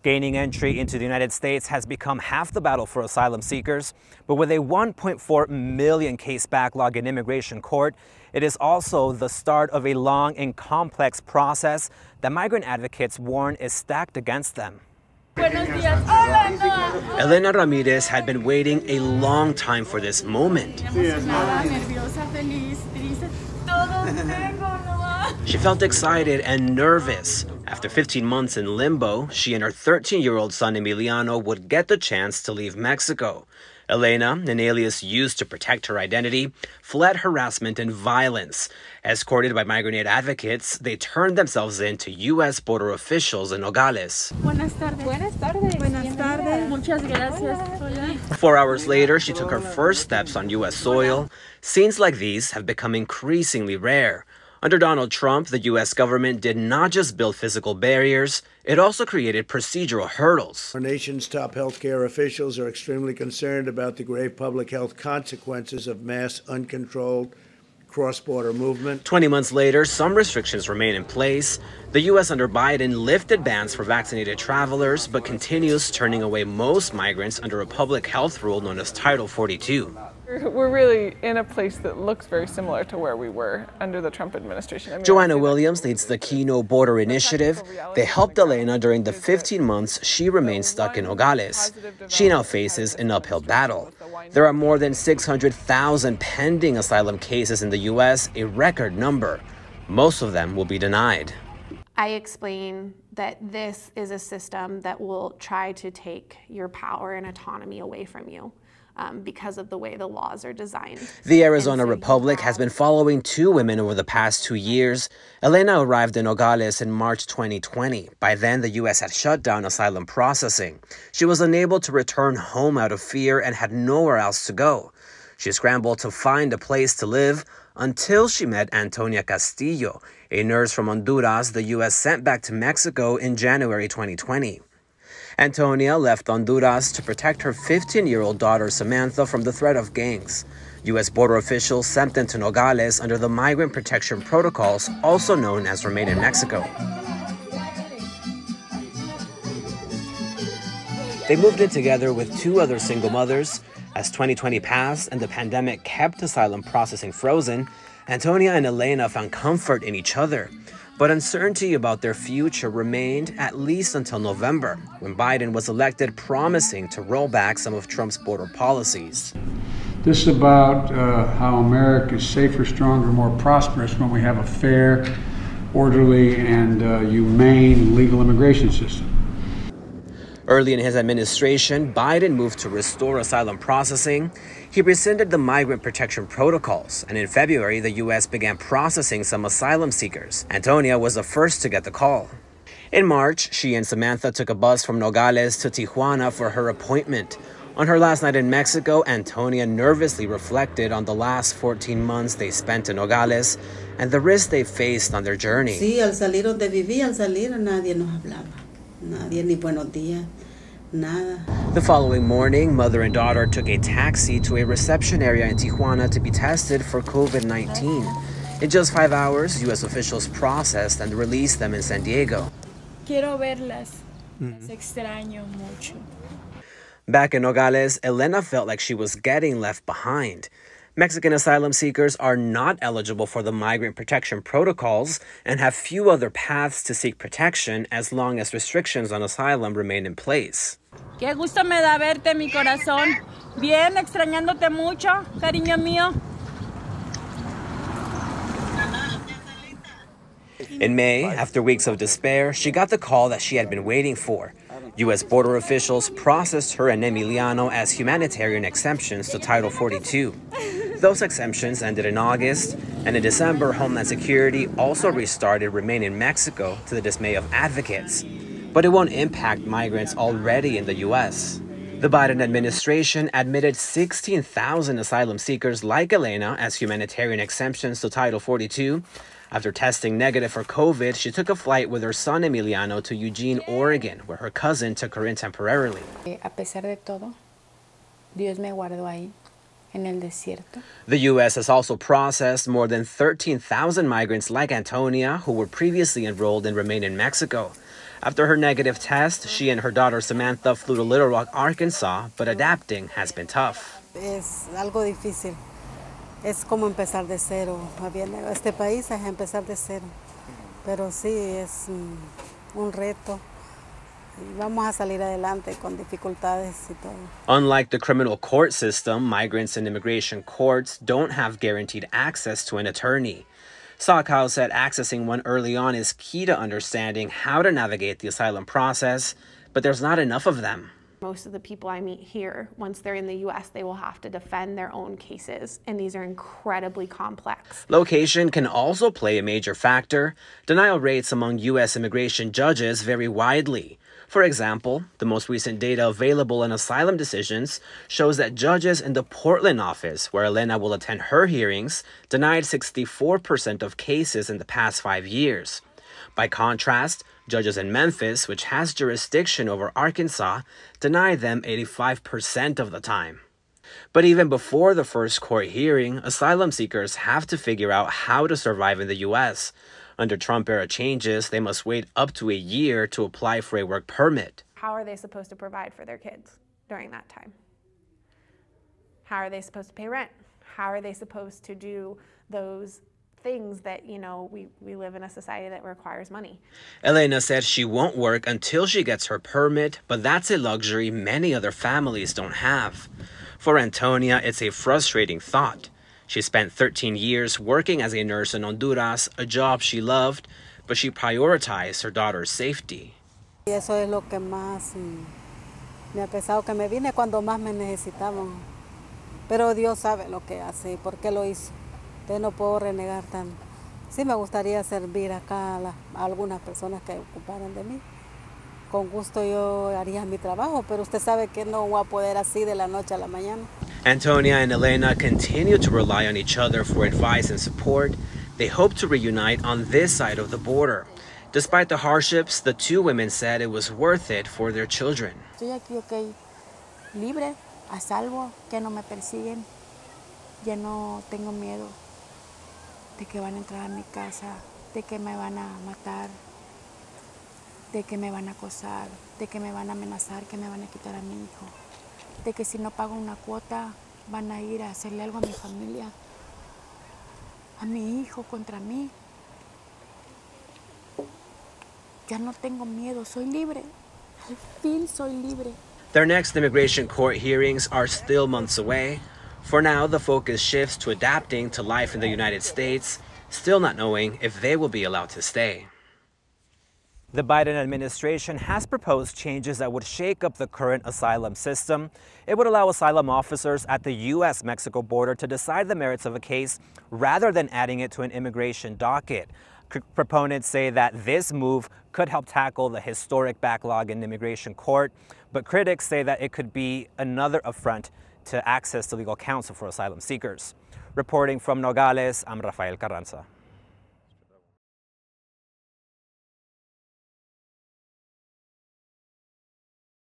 Gaining entry into the United States has become half the battle for asylum seekers, but with a 1.4 million case backlog in immigration court, it is also the start of a long and complex process that migrant advocates warn is stacked against them. Elena Ramirez had been waiting a long time for this moment. She felt excited and nervous. After 15 months in limbo, she and her 13-year-old son Emiliano would get the chance to leave Mexico. Elena, an alias used to protect her identity, fled harassment and violence. Escorted by migrant aid advocates, they turned themselves in to U.S. border officials in Nogales. Buenas tardes. Buenas tardes. Buenas tardes. Muchas gracias. 4 hours later, she took her first steps on U.S. soil. Scenes like these have become increasingly rare. Under Donald Trump, the U.S. government did not just build physical barriers, it also created procedural hurdles. Our nation's top healthcare officials are extremely concerned about the grave public health consequences of mass, uncontrolled cross-border movement. 20 months later, some restrictions remain in place. The U.S. under Biden lifted bans for vaccinated travelers, but continues turning away most migrants under a public health rule known as Title 42. We're really in a place that looks very similar to where we were under the Trump administration. Joanna Williams leads the Kino Border Initiative. They helped Elena during the 15 months she remained stuck in Nogales. She now faces an uphill battle. There are more than 600,000 pending asylum cases in the U.S., a record number. Most of them will be denied. I explain that this is a system that will try to take your power and autonomy away from you. Because of the way the laws are designed. The Arizona Republic has been following two women over the past 2 years. Elena arrived in Nogales in March 2020. By then, the U.S. had shut down asylum processing. She was unable to return home out of fear and had nowhere else to go. She scrambled to find a place to live until she met Antonia Castillo, a nurse from Honduras the U.S. sent back to Mexico in January 2020. Antonia left Honduras to protect her 15-year-old daughter Samantha from the threat of gangs. U.S. border officials sent them to Nogales under the Migrant Protection Protocols, also known as Remain in Mexico. They moved in together with two other single mothers. As 2020 passed and the pandemic kept asylum processing frozen, Antonia and Elena found comfort in each other. But uncertainty about their future remained at least until November, when Biden was elected, promising to roll back some of Trump's border policies. This is about how America is safer, stronger, more prosperous when we have a fair, orderly, and humane legal immigration system. Early in his administration, Biden moved to restore asylum processing. He rescinded the Migrant Protection Protocols, and in February, the U.S. began processing some asylum seekers. Antonia was the first to get the call. In March, she and Samantha took a bus from Nogales to Tijuana for her appointment. On her last night in Mexico, Antonia nervously reflected on the last 14 months they spent in Nogales and the risks they faced on their journey. Sí, al salir donde viví, al salir nadie nos hablaba. Nadie, ni buenos días, nada. The following morning, mother and daughter took a taxi to a reception area in Tijuana to be tested for COVID-19. In just 5 hours, U.S. officials processed and released them in San Diego. Quiero verlas. Las extraño mucho. Back in Nogales, Elena felt like she was getting left behind. Mexican asylum seekers are not eligible for the Migrant Protection Protocols and have few other paths to seek protection as long as restrictions on asylum remain in place. Qué gusto me da verte, mi corazón. Bien, extrañándote mucho, cariño mío. In May, after weeks of despair, she got the call that she had been waiting for. U.S. border officials processed her and Emiliano as humanitarian exemptions to Title 42. Those exemptions ended in August, and in December, Homeland Security also restarted Remain in Mexico to the dismay of advocates. But it won't impact migrants already in the U.S. The Biden administration admitted 16,000 asylum seekers like Elena as humanitarian exemptions to Title 42. After testing negative for COVID, she took a flight with her son Emiliano to Eugene, Oregon, where her cousin took her in temporarily. A pesar de todo, Dios me guardó ahí. En el desierto. The U.S. has also processed more than 13,000 migrants like Antonia who were previously enrolled in Remain in Mexico. After her negative test, she and her daughter Samantha flew to Little Rock, Arkansas, but adapting has been tough. Es algo difícil. Es como empezar de cero. Este país es empezar de cero. Pero sí, es un reto. Vamos a salir adelante con dificultades y todo. Unlike the criminal court system, migrants and immigration courts don't have guaranteed access to an attorney. Sakau said accessing one early on is key to understanding how to navigate the asylum process, but there's not enough of them. Most of the people I meet here, once they're in the U.S., they will have to defend their own cases, and these are incredibly complex. Location can also play a major factor. Denial rates among U.S. immigration judges vary widely. For example, the most recent data available in asylum decisions shows that judges in the Portland office, where Elena will attend her hearings, denied 64% of cases in the past 5 years. By contrast, judges in Memphis, which has jurisdiction over Arkansas, deny them 85% of the time. But even before the first court hearing, asylum seekers have to figure out how to survive in the U.S. Under Trump-era changes, they must wait up to a year to apply for a work permit. How are they supposed to provide for their kids during that time? How are they supposed to pay rent? How are they supposed to do those things that, we live in a society that requires money? Elena said she won't work until she gets her permit, but that's a luxury many other families don't have. For Antonia, it's a frustrating thought. She spent 13 years working as a nurse in Honduras, a job she loved, but she prioritized her daughter's safety. Y eso es lo que más me ha pesado, que me vine cuando más me necesitaban. Pero Dios sabe lo que hace y por qué lo hizo. Entonces no puedo renegar tanto. Sí me gustaría servir acá a algunas personas que ocuparan de mí. Con gusto yo haría mi trabajo, pero usted sabe que no voy a poder así de la noche a la mañana. Antonia and Elena continue to rely on each other for advice and support. They hope to reunite on this side of the border. Despite the hardships, the two women said it was worth it for their children. Estoy aquí, ok, libre, a salvo, que no me persiguen, ya no tengo miedo de que van a entrar a mi casa, de que me van a matar, de que me van a acosar, de que me van a amenazar, que me van a quitar a mi hijo, de que si no pago una cuota van a ir a hacerle algo a mi familia, a mi hijo contra mí. Ya no tengo miedo, soy libre, al fin soy libre. Their next immigration court hearings are still months away. For now, the focus shifts to adapting to life in the United States, still not knowing if they will be allowed to stay. The Biden administration has proposed changes that would shake up the current asylum system. It would allow asylum officers at the U.S.-Mexico border to decide the merits of a case rather than adding it to an immigration docket. Proponents say that this move could help tackle the historic backlog in immigration court, but critics say that it could be another affront to access to legal counsel for asylum seekers. Reporting from Nogales, I'm Rafael Carranza.